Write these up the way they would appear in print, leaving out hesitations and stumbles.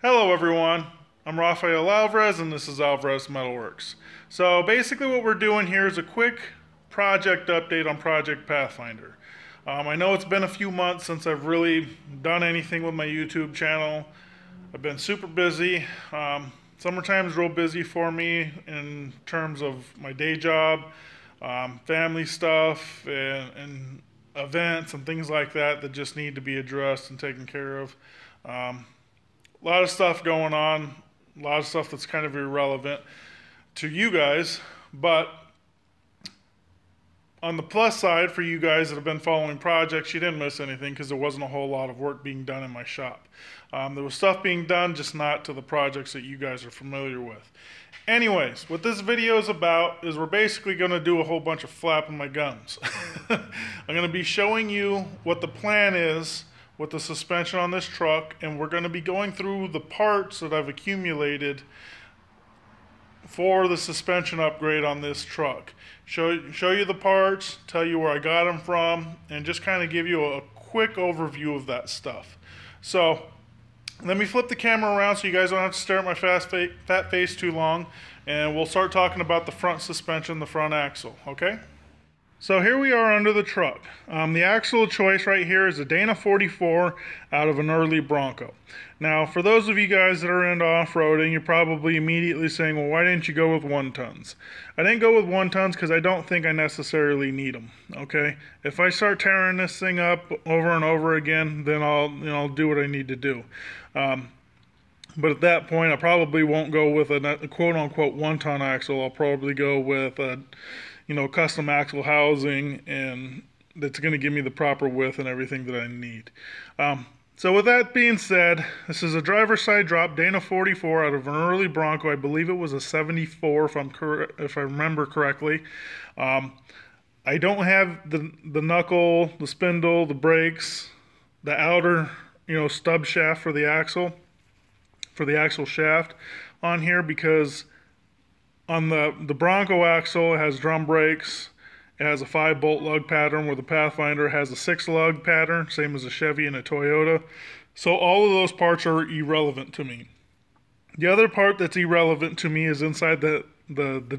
Hello everyone, I'm Alvarez and this is Alvarez Metalworks. So basically what we're doing here is a quick project update on Project Pathfinder. I know it's been a few months since I've really done anything with my YouTube channel. I've been super busy. Summertime is real busy for me in terms of my day job, family stuff, and events and things like that just need to be addressed and taken care of. A lot of stuff going on, a lot of stuff that's kind of irrelevant to you guys, but on the plus side for you guys that have been following projects, you didn't miss anything because there wasn't a whole lot of work being done in my shop. There was stuff being done, just not to the projects that you guys are familiar with. Anyways, what this video is about is we're basically going to do a whole bunch of flapping my gums. I'm going to be showing you what the plan is with the suspension on this truck, and we're going to be going through the parts that I've accumulated for the suspension upgrade on this truck. Show you the parts, tell you where I got them from, and just kind of give you a quick overview of that stuff. So let me flip the camera around so you guys don't have to stare at my fat face too long, and we'll start talking about the front suspension, the front axle, okay? So here we are under the truck. The axle choice right here is a Dana 44 out of an early Bronco. Now, for those of you guys that are into off-roading, you're probably immediately saying, well, why didn't you go with 1-tons? I didn't go with 1-tons because I don't think I necessarily need them, okay? If I start tearing this thing up over and over again, then I'll do what I need to do. But at that point, I probably won't go with a quote-unquote 1-ton axle. I'll probably go with a custom axle housing, and that's going to give me the proper width and everything that I need. So with that being said, this is a driver's side drop Dana 44 out of an early Bronco. I believe it was a 74 if I remember correctly. I don't have the knuckle, the spindle, the brakes, the outer stub shaft for the axle shaft on here, because on the Bronco axle, it has drum brakes. It has a 5-bolt lug pattern, where the Pathfinder has a 6-lug pattern, same as a Chevy and a Toyota. So all of those parts are irrelevant to me. The other part that's irrelevant to me is inside the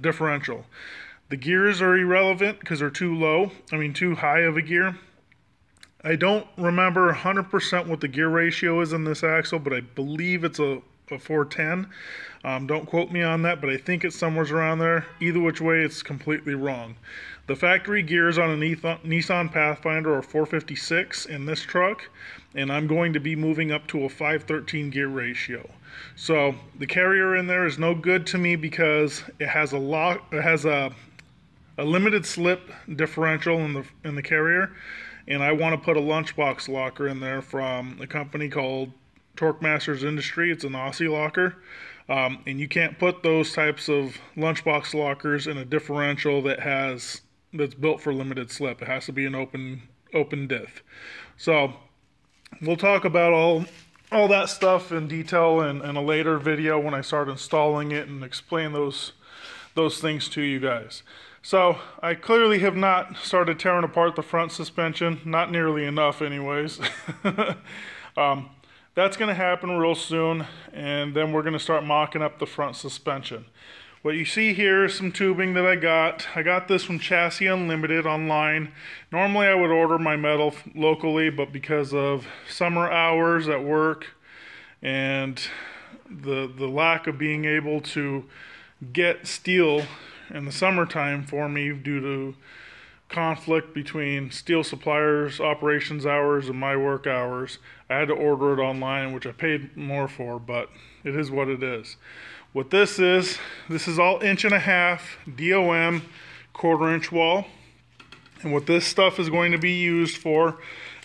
differential. The gears are irrelevant because they're too high of a gear. I don't remember 100% what the gear ratio is in this axle, but I believe it's a 410. Don't quote me on that, but I think it's somewhere around there. Either which way, it's completely wrong. The factory gears on a Nissan Pathfinder are 456 in this truck, and I'm going to be moving up to a 513 gear ratio. So the carrier in there is no good to me because it has a limited slip differential in the carrier, and I want to put a lunchbox locker in there from a company called Torque Masters Industry. It's an Aussie locker, and you can't put those types of lunchbox lockers in a differential that's built for limited slip. It has to be an open diff. So we'll talk about all that stuff in detail in a later video when I start installing it and explain those things to you guys. So I clearly have not started tearing apart the front suspension, not nearly enough anyways. That's going to happen real soon, and then we're going to start mocking up the front suspension. What you see here is some tubing that I got. I got this from Chassis Unlimited online. Normally I would order my metal locally, but because of summer hours at work and the lack of being able to get steel in the summertime for me due to conflict between steel suppliers' operations hours and my work hours, I had to order it online, which I paid more for, but it is what it is. What this is all 1.5 DOM 1/4-inch wall, and what this stuff is going to be used for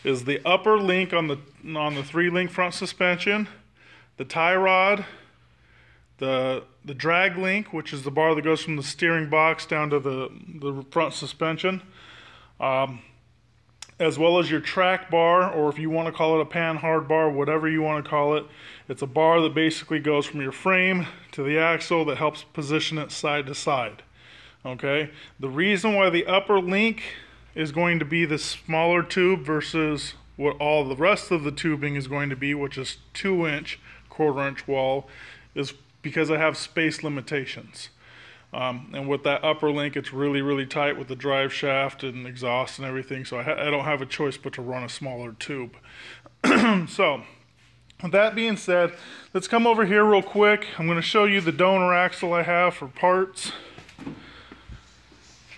is the upper link on the 3-link front suspension, the tie rod, the drag link, which is the bar that goes from the steering box down to the front suspension, as well as your track bar, or if you want to call it a panhard bar, whatever you want to call it. It's a bar that basically goes from your frame to the axle that helps position it side to side. Okay? The reason why the upper link is going to be the smaller tube versus what all the rest of the tubing is going to be, which is 2-inch 1/4 inch wall is because I have space limitations. And with that upper link, it's really, really tight with the drive shaft and exhaust and everything, so I don't have a choice but to run a smaller tube. So, with that being said, let's come over here real quick. I'm going to show you the donor axle I have for parts.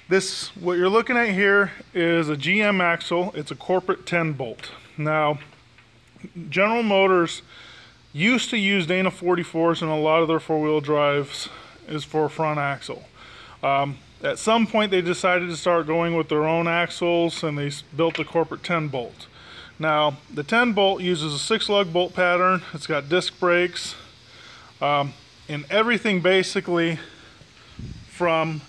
What you're looking at here is a GM axle. It's a corporate 10 bolt. Now, General Motors used to use Dana 44s in a lot of their four-wheel drives is for a front axle. At some point they decided to start going with their own axles, and they built the corporate 10 bolt. Now the 10 bolt uses a 6-lug bolt pattern. It's got disc brakes, and everything basically from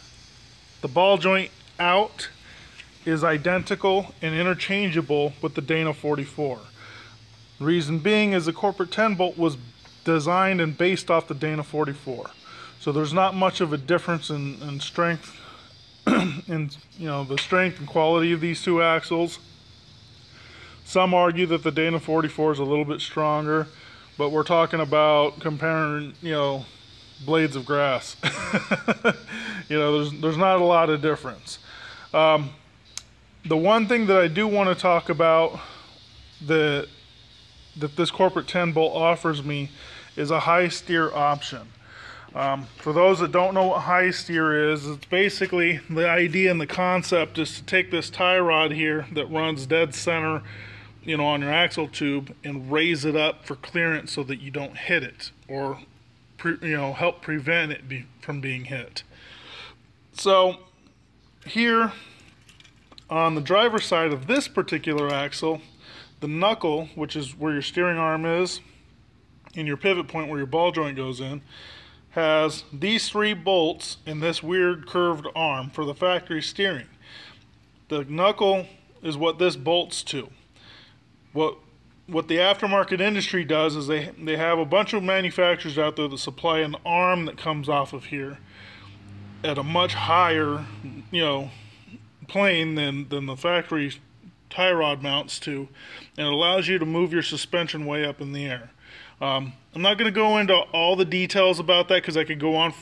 the ball joint out is identical and interchangeable with the Dana 44. The reason being is the corporate 10 bolt was designed and based off the Dana 44. So there's not much of a difference in strength, in the strength and quality of these two axles. Some argue that the Dana 44 is a little bit stronger, but we're talking about comparing, blades of grass. There's not a lot of difference. The one thing that I do want to talk about that this corporate 10 bolt offers me is a high steer option. For those that don't know what high steer is, it's basically the idea and the concept is to take this tie rod here that runs dead center, on your axle tube, and raise it up for clearance so that you don't hit it, or help prevent it from being hit. So here on the driver's side of this particular axle, the knuckle, which is where your steering arm is, and your pivot point where your ball joint goes in, has these 3 bolts in this weird curved arm for the factory steering. The knuckle is what this bolts to. What the aftermarket industry does is they have a bunch of manufacturers out there that supply an arm that comes off of here at a much higher, plane than the factory tie rod mounts to, and it allows you to move your suspension way up in the air. I'm not going to go into all the details about that because I could go on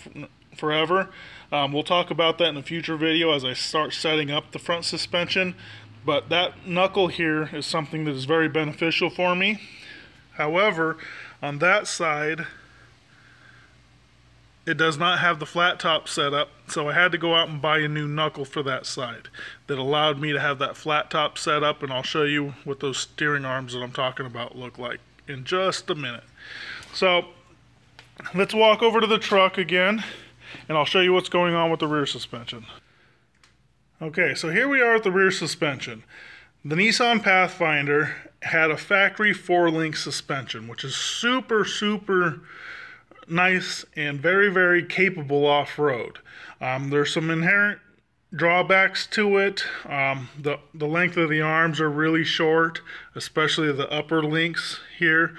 forever. We'll talk about that in a future video as I start setting up the front suspension. But that knuckle here is something that is very beneficial for me. However, on that side, it does not have the flat top set up, so I had to go out and buy a new knuckle for that side that allowed me to have that flat top set up, and I'll show you what those steering arms that I'm talking about look like in just a minute. So let's walk over to the truck again, and I'll show you what's going on with the rear suspension. Okay, so here we are at the rear suspension. The Nissan Pathfinder had a factory 4-link suspension, which is super, super nice and very, very capable off-road. There's some inherent drawbacks to it. The length of the arms are really short, especially the upper links here,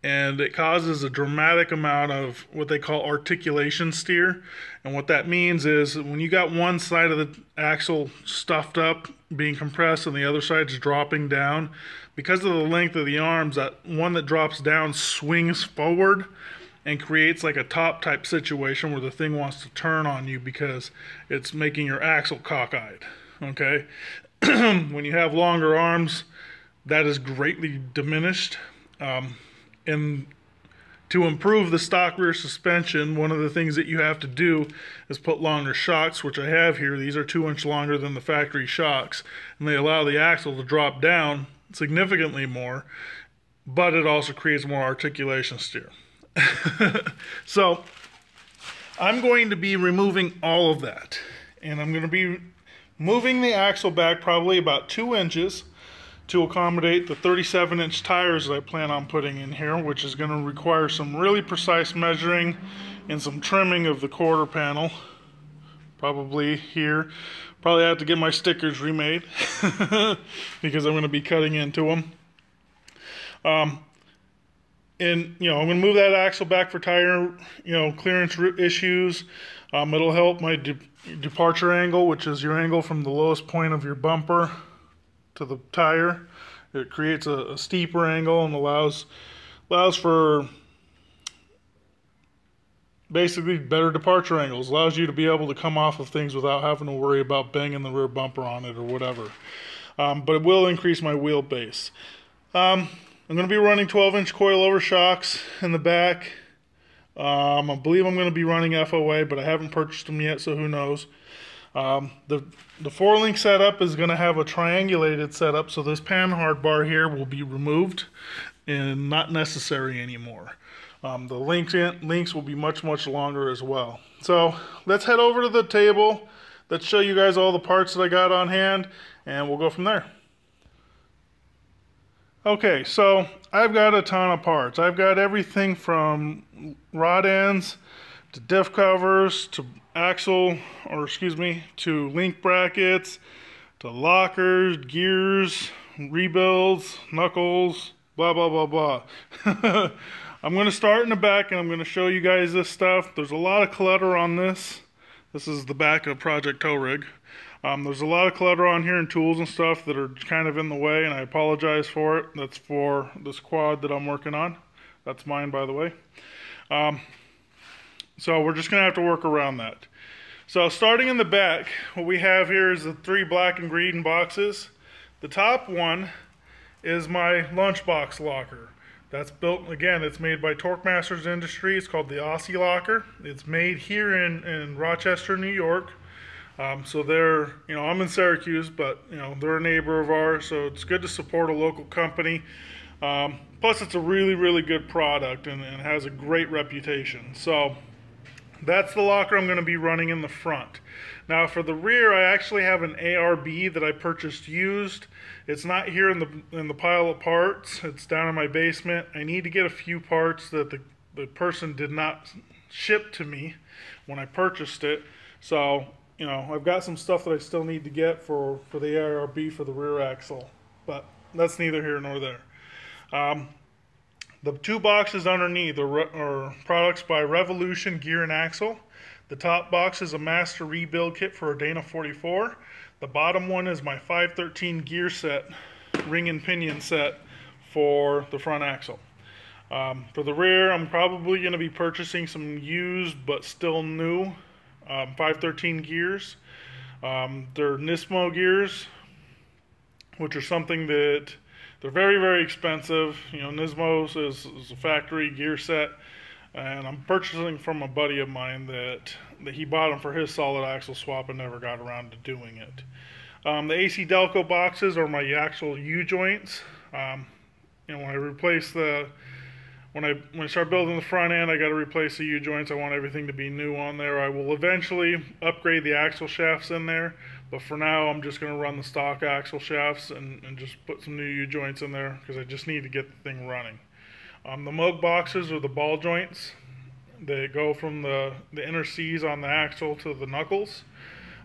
and it causes a dramatic amount of what they call articulation steer. And what that means is when you got one side of the axle stuffed up, being compressed, and the other side's dropping down, because of the length of the arms, that one that drops down swings forward and creates like a top type situation where the thing wants to turn on you because it's making your axle cockeyed. Okay? When you have longer arms, that is greatly diminished. And to improve the stock rear suspension, one of the things that you have to do is put longer shocks, which I have here. These are 2 inch longer than the factory shocks, and they allow the axle to drop down significantly more, but it also creates more articulation steer. So I'm going to be removing all of that, and I'm going to be moving the axle back probably about 2 inches to accommodate the 37-inch tires that I plan on putting in here, which is going to require some really precise measuring and some trimming of the quarter panel. Probably here. Probably have to get my stickers remade because I'm going to be cutting into them. And I'm going to move that axle back for tire, clearance issues. It'll help my departure angle, which is your angle from the lowest point of your bumper to the tire. It creates a steeper angle and allows for basically better departure angles. Allows you to be able to come off of things without having to worry about banging the rear bumper on it or whatever. But it will increase my wheelbase. I'm going to be running 12-inch coilover shocks in the back. I believe I'm going to be running FOA, but I haven't purchased them yet, so who knows. The 4-link setup is going to have a triangulated setup, so this panhard bar here will be removed and not necessary anymore. The links will be much longer as well. So let's head over to the table. Let's show you guys all the parts that I got on hand, and we'll go from there. Okay, so I've got a ton of parts. I've got everything from rod ends to diff covers to to link brackets to lockers, gears, rebuilds, knuckles, blah blah blah blah. I'm going to start in the back and I'm going to show you guys this stuff. There's a lot of clutter on this. This is the back of Project Tow Rig. There's a lot of clutter on here and tools and stuff that are kind of in the way, and I apologize for it. That's for this quad that I'm working on. That's mine, by the way. So we're just going to have to work around that. So starting in the back, what we have here is the 3 black and green boxes. The top one is my lunchbox locker. That's built, again, it's made by Torque Masters Industry. It's called the Aussie Locker. It's made here in Rochester, New York. So they're, I'm in Syracuse, but, they're a neighbor of ours, so it's good to support a local company. Plus, it's a really good product and has a great reputation. So that's the locker I'm going to be running in the front. Now, for the rear, I actually have an ARB that I purchased used. It's not here in the pile of parts. It's down in my basement. I need to get a few parts that the person did not ship to me when I purchased it. So I've got some stuff that I still need to get for the ARB for the rear axle, but that's neither here nor there. The 2 boxes underneath are products by Revolution Gear and Axle. The top box is a master rebuild kit for a Dana 44. The bottom one is my 513 gear set, ring and pinion set for the front axle. For the rear, I'm probably going to be purchasing some used but still new 513 gears. They're Nismo gears, which are something that they're very expensive. Nismo is a factory gear set, and I'm purchasing from a buddy of mine that he bought them for his solid axle swap and never got around to doing it. The AC Delco boxes are my actual U-joints. When I replace when I start building the front end, I got to replace the U-joints. I want everything to be new on there. I will eventually upgrade the axle shafts in there, but for now I'm just going to run the stock axle shafts and just put some new U-joints in there because I just need to get the thing running. The mug boxes are the ball joints. They go from the inner C's on the axle to the knuckles.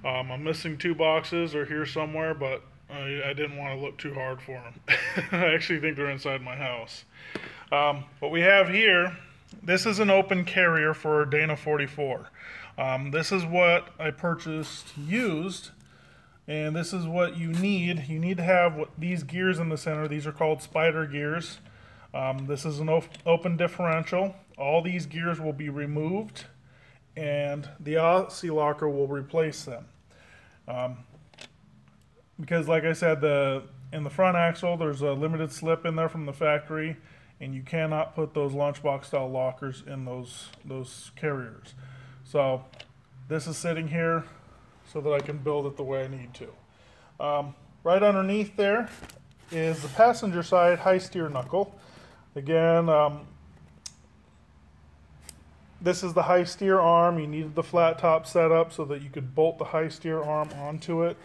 I'm missing 2 boxes, they're here somewhere, but I didn't want to look too hard for them. I actually think they're inside my house. What we have here, this is an open carrier for a Dana 44. This is what I purchased used, and this is what you need. You need to have these gears in the center. These are called spider gears. This is an open differential. All these gears will be removed, and the Aussie Locker will replace them. Because like I said, in the front axle, there's a limited slip in there from the factory, and you cannot put those lunchbox style lockers in those carriers. So this is sitting here so that I can build it the way I need to. Right underneath there is the passenger side high steer knuckle. Again, this is the high steer arm. You needed the flat top setup so that you could bolt the high steer arm onto it.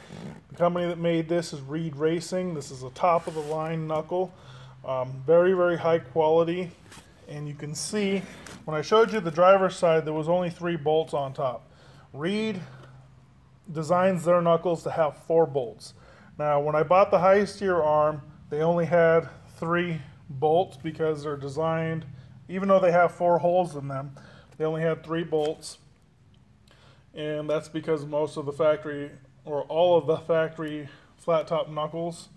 The company that made this is Reed Racing. This is a top of the line knuckle. Very high quality. And you can see when I showed you the driver's side, there was only 3 bolts on top. Reed designs their knuckles to have 4 bolts. Now when I bought the high steer arm, they only had 3 bolts because they're designed, even though they have 4 holes in them, they only had 3 bolts, and that's because most of the factory, or all of the factory flat top knuckles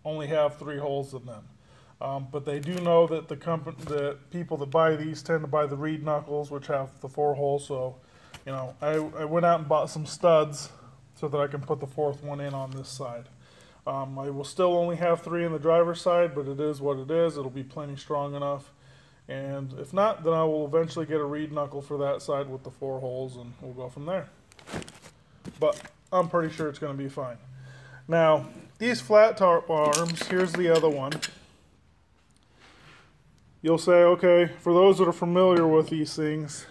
only have 3 holes in them. But they do know that the people that buy these tend to buy the reed knuckles, which have the 4 holes. So, you know, I went out and bought some studs so that I can put the 4th one in on this side. I will still only have 3 in the driver's side, but it is what it is. It'll be plenty strong enough. And if not, then I will eventually get a reed knuckle for that side with the 4 holes, and we'll go from there. But I'm pretty sure it's going to be fine. Now, these flat top arms, here's the other one. You'll say, okay, for those that are familiar with these things,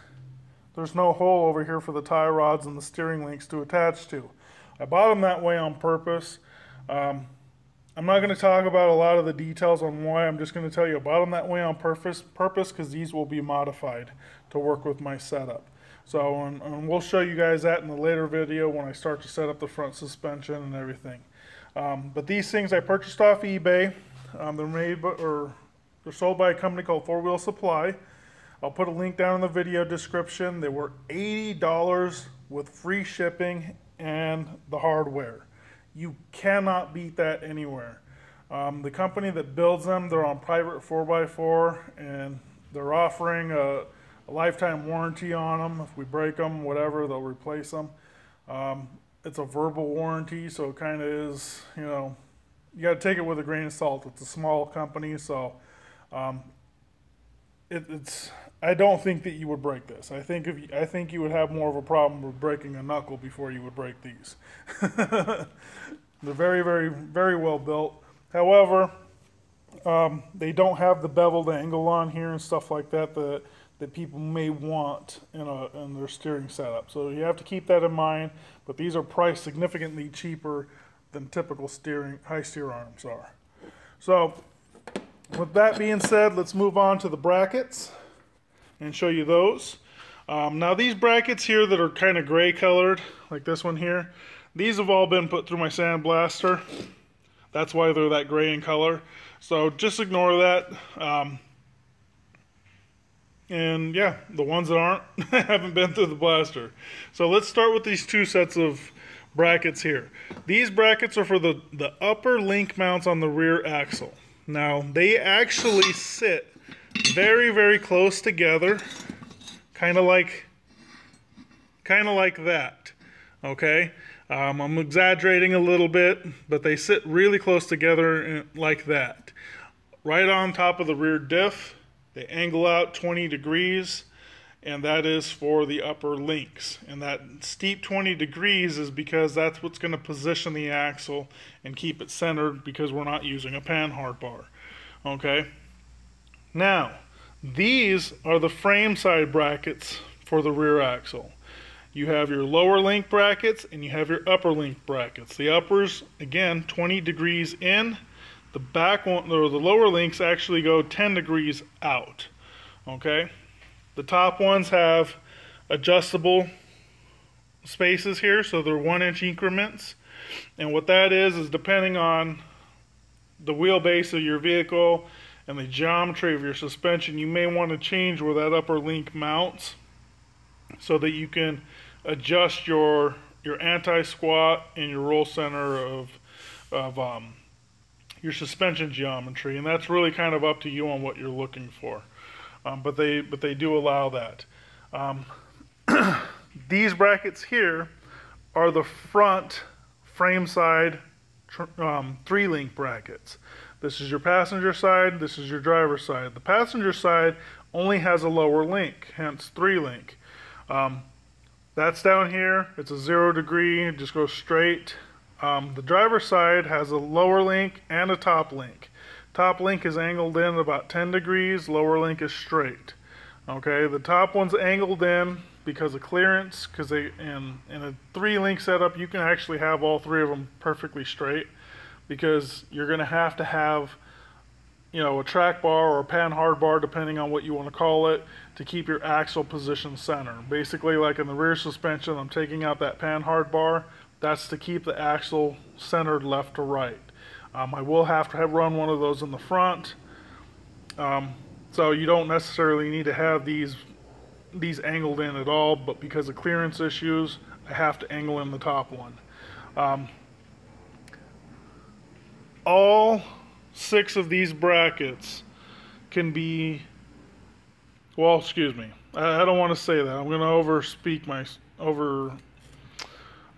there's no hole over here for the tie rods and the steering links to attach to. I bought them that way on purpose. I'm not going to talk about a lot of the details on why. I'm just going to tell you I bought them that way on purpose because these will be modified to work with my setup. So, and we'll show you guys that in a later video when I start to set up the front suspension and everything. But these things I purchased off eBay. They're sold by a company called 4 Wheel Supply. I'll put a link down in the video description. They were $80 with free shipping and the hardware. You cannot beat that anywhere. The company that builds them, they're on private 4x4, and they're offering a lifetime warranty on them. If we break them, whatever, they'll replace them. It's a verbal warranty, so it kind of is, you know, you got to take it with a grain of salt. It's a small company, so I don't think that you would break this. I think you would have more of a problem with breaking a knuckle before you would break these. They're very, very, very well built. However, they don't have the beveled angle on here and stuff like that that people may want in their steering setup. So you have to keep that in mind. But these are priced significantly cheaper than typical high steer arms are. So with that being said, let's move on to the brackets and show you those. Now these brackets here that are kind of gray colored, like this one here, these have all been put through my sandblaster. That's why they're that gray in color. So just ignore that. And yeah, the ones that aren't haven't been through the blaster. So let's start with these 2 sets of brackets here. These brackets are for the upper link mounts on the rear axle. Now they actually sit very, very close together, kind of like that. Okay, I'm exaggerating a little bit, but they sit really close together like that. Right on top of the rear diff, they angle out 20 degrees, and that is for the upper links. And that steep 20 degrees is because that's what's going to position the axle and keep it centered, because we're not using a panhard bar. Okay, now these are the frame side brackets for the rear axle. You have your lower link brackets and you have your upper link brackets. The uppers, again, 20 degrees in. The back one, or the lower links, actually go 10 degrees out. Okay, the top ones have adjustable spaces here, so they're 1-inch increments. And what that is depending on the wheelbase of your vehicle and the geometry of your suspension, you may want to change where that upper link mounts so that you can adjust your anti-squat and your roll center of your suspension geometry, and that's really kind of up to you on what you're looking for. But they do allow that. These brackets here are the front frame side 3-link brackets. This is your passenger side, this is your driver's side. The passenger side only has a lower link, hence 3-link. That's down here, it's a 0 degree, it just goes straight. The driver's side has a lower link and a top link. Top link is angled in about 10 degrees, lower link is straight. Okay, the top one's angled in because of clearance, because in a 3-link setup you can actually have all 3 of them perfectly straight, because you're going to have, you know, a track bar or a panhard bar, depending on what you want to call it, to keep your axle position center. Basically, like in the rear suspension, I'm taking out that panhard bar. That's to keep the axle centered left to right. I will have to run one of those in the front. So you don't necessarily need to have these angled in at all, but because of clearance issues, I have to angle in the top one. All 6 of these brackets can be, well, excuse me, I don't want to say that. I'm going to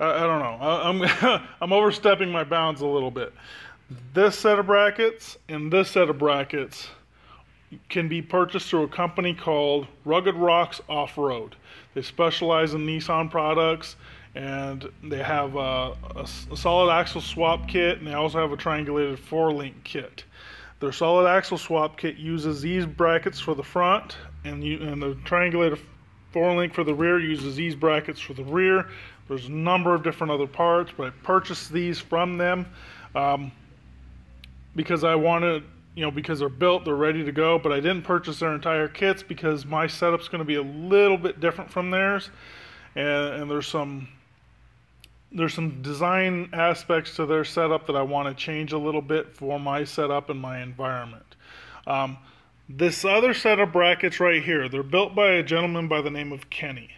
I don't know. I'm overstepping my bounds a little bit. This set of brackets and this set of brackets can be purchased through a company called Rugged Rocks Off-Road. They specialize in Nissan products, and they have a solid axle swap kit, and they also have a triangulated 4-link kit. Their solid axle swap kit uses these brackets for the front, and the triangulated 4-link for the rear uses these brackets for the rear. There's a number of different other parts, but I purchased these from them because I wanted, because they're built, they're ready to go, but I didn't purchase their entire kits because my setup's going to be a little bit different from theirs, and there's some design aspects to their setup that I want to change a little bit for my setup and my environment. This other set of brackets right here, they're built by a gentleman by the name of Kenny.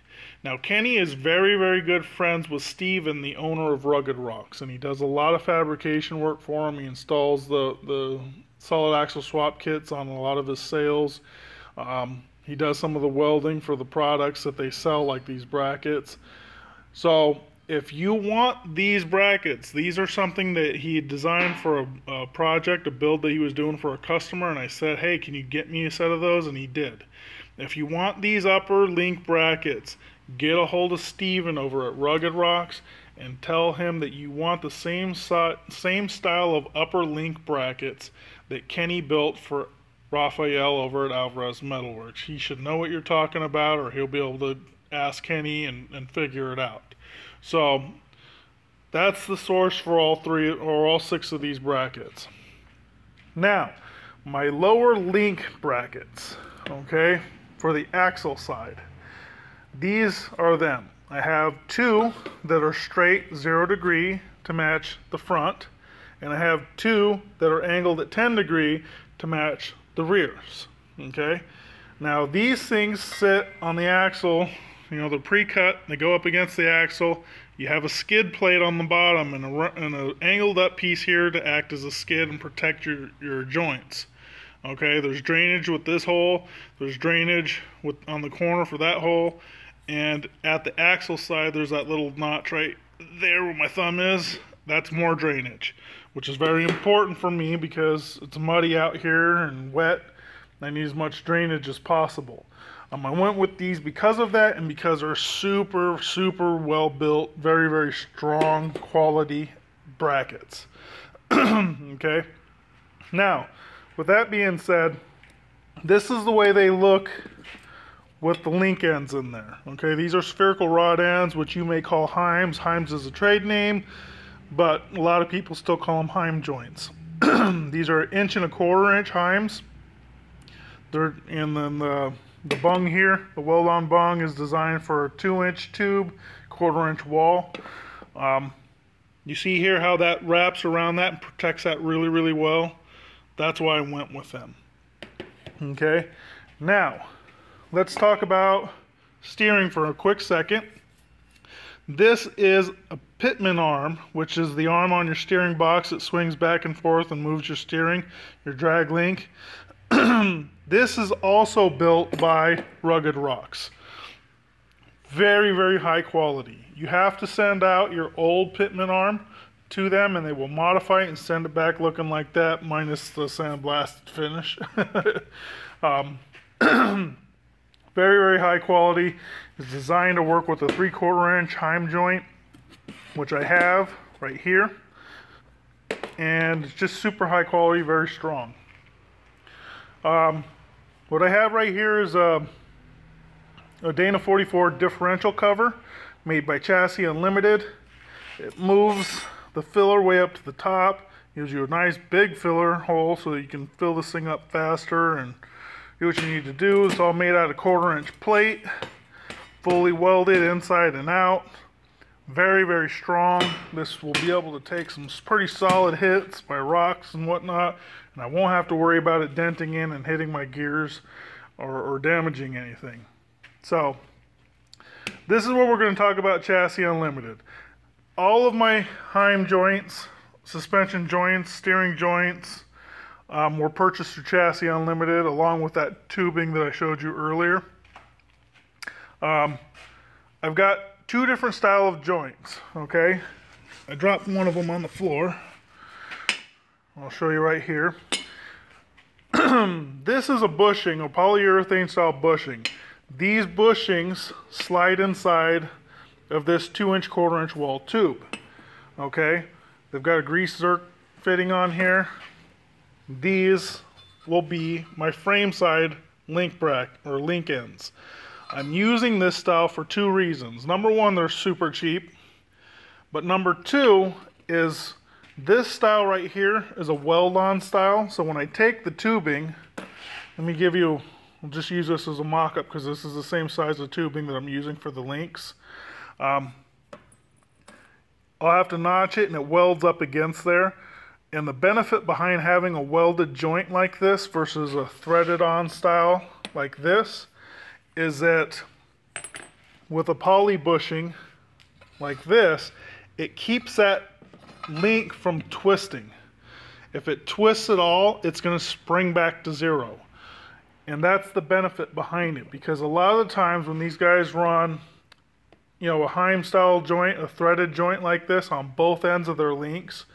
Now, Kenny is very, very good friends with Steven, the owner of Rugged Rocks, and he does a lot of fabrication work for him. He installs the solid axle swap kits on a lot of his sales. He does some of the welding for the products that they sell, like these brackets. So if you want these brackets, these are something that he designed for a project, a build that he was doing for a customer, and I said, hey, can you get me a set of those? And he did. If you want these upper link brackets, get a hold of Steven over at Rugged Rocks and tell him that you want the same style of upper link brackets that Kenny built for Raphael over at Alvarez Metalworks. He should know what you're talking about, or he'll be able to ask Kenny and figure it out. So that's the source for all 6 of these brackets. Now, my lower link brackets, okay, for the axle side. These are them. I have 2 that are straight 0 degree to match the front, and I have 2 that are angled at 10 degree to match the rears. Okay. Now these things sit on the axle. They're pre-cut. They go up against the axle. You have a skid plate on the bottom and an angled up piece here to act as a skid and protect your joints. Okay. There's drainage with this hole. There's drainage on the corner for that hole. And at the axle side, there's that little notch right there where my thumb is. That's more drainage, which is very important for me because it's muddy out here and wet. I need as much drainage as possible. I went with these because of that, and because they're super, super well built, very, very strong quality brackets. Okay. Now, with that being said, this is the way they look with the link ends in there. Okay, these are spherical rod ends, which you may call Heims. Heims is a trade name, but a lot of people still call them Heim joints. These are 1.25 inch Heims. And then the bung here, the weld-on bung, is designed for a 2-inch tube, 1/4 inch wall. You see here how that wraps around that and protects that really, really well. That's why I went with them. Okay, now let's talk about steering for a quick second. This is a pitman arm, which is the arm on your steering box that swings back and forth and moves your steering, your drag link. This is also built by Rugged Rocks. Very, very high quality. You have to send out your old pitman arm to them, and they will modify it and send it back looking like that, minus the sandblasted finish. Very, very high quality. It's designed to work with a 3/4 inch Heim joint, which I have right here. And it's just super high quality, very strong. What I have right here is a Dana 44 differential cover made by Chassis Unlimited. It moves the filler way up to the top. Gives you a nice big filler hole so that you can fill this thing up faster and do what you need to do. It's all made out of 1/4 inch plate, fully welded inside and out. Very, very strong. This will be able to take some pretty solid hits by rocks and whatnot, and I won't have to worry about it denting in and hitting my gears or damaging anything. So this is what we're going to talk about Chassis Unlimited. All of my Heim joints, suspension joints, steering joints, were purchased through Chassis Unlimited, along with that tubing that I showed you earlier. I've got two different style of joints, okay? I dropped one of them on the floor. I'll show you right here. This is a bushing, a polyurethane style bushing. These bushings slide inside of this 2-inch, 1/4-inch wall tube, okay? They've got a grease zerk fitting on here. These will be my frame side link bracket or link ends. I'm using this style for two reasons. Number one, they're super cheap. But number two is this style right here is a weld-on style. So when I take the tubing, let me give you, I'll just use this as a mock-up because this is the same size of tubing that I'm using for the links. I'll have to notch it and it welds up against there. And the benefit behind having a welded joint like this versus a threaded-on style like this is that with a poly bushing like this, it keeps that link from twisting. If it twists at all, it's going to spring back to zero. And that's the benefit behind it, because a lot of the times when these guys run, you know, a Heim style joint, a threaded joint like this on both ends of their links,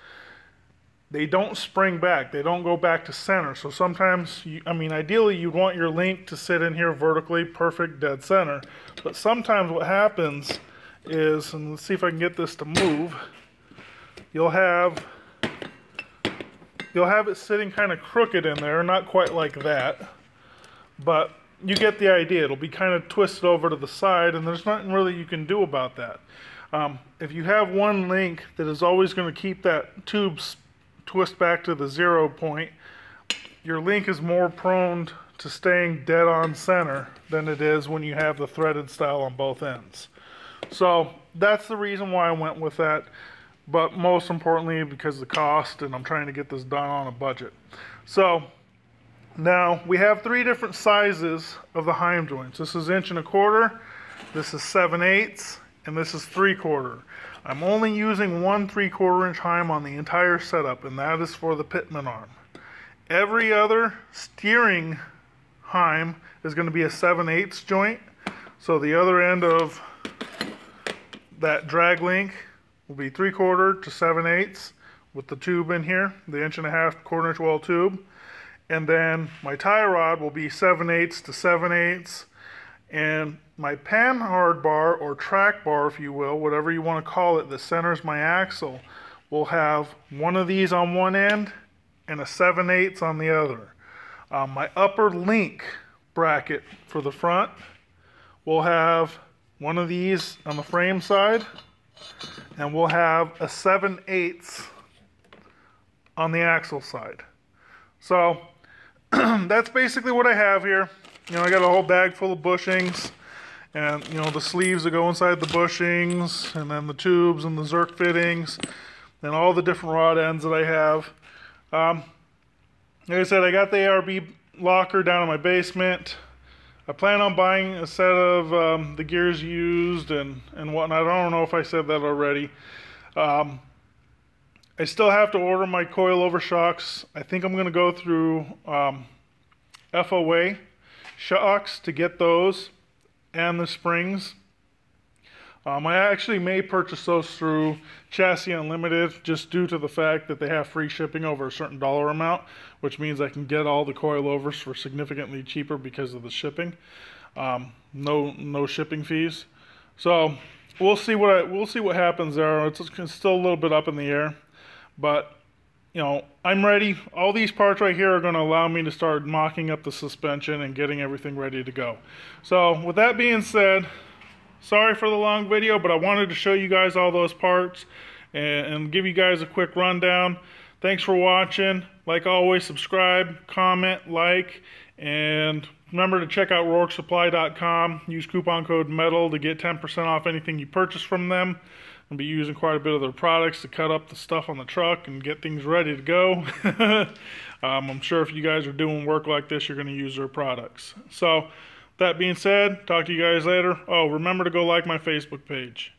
they don't spring back. They don't go back to center. So sometimes, ideally you'd want your link to sit in here vertically, perfect, dead center. But sometimes what happens is, and let's see if I can get this to move, you'll have it sitting kind of crooked in there, not quite like that, but you get the idea. It'll be kind of twisted over to the side, and there's nothing really you can do about that. If you have one link that is always going to keep that tube twist back to the 0 point, your link is more prone to staying dead on center than it is when you have the threaded style on both ends. So that's the reason why I went with that, but most importantly because of the cost, and I'm trying to get this done on a budget. So now we have three different sizes of the Heim joints. This is 1 1/4, this is 7/8, and this is 3/4. I'm only using one 3/4-inch Heim on the entire setup, and that is for the pitman arm. Every other steering Heim is going to be a 7/8 joint, so the other end of that drag link will be 3/4 to 7/8 with the tube in here, the 1 1/2, 1/4-inch wall tube, and then my tie rod will be 7/8 to 7/8, and my panhard bar, or track bar if you will, whatever you want to call it, that centers my axle, will have one of these on one end and a 7/8 on the other. My upper link bracket for the front will have one of these on the frame side, and we'll have a 7/8 on the axle side. So that's basically what I have here. You know, I got a whole bag full of bushings, and you know, the sleeves that go inside the bushings, and then the tubes and the zerk fittings, and all the different rod ends that I have. Like I said, I got the ARB locker down in my basement. I plan on buying a set of the gears used and whatnot. I don't know if I said that already. I still have to order my coilover shocks. I think I'm going to go through FOA shocks to get those, and the springs. I actually may purchase those through Chassis Unlimited, just due to the fact that they have free shipping over a certain dollar amount, which means I can get all the coilovers for significantly cheaper because of the shipping. No shipping fees. So we'll see what happens there. It's still a little bit up in the air, but you know, I'm ready. All these parts right here are going to allow me to start mocking up the suspension and getting everything ready to go. So with that being said, sorry for the long video, but I wanted to show you guys all those parts and give you guys a quick rundown. Thanks for watching. Like always, subscribe, comment, like, and remember to check out RourkeSupply.com. Use coupon code METAL to get 10% off anything you purchase from them. I'll be using quite a bit of their products to cut up the stuff on the truck and get things ready to go. I'm sure if you guys are doing work like this, you're going to use their products. So, that being said, talk to you guys later. Oh, remember to go like my Facebook page.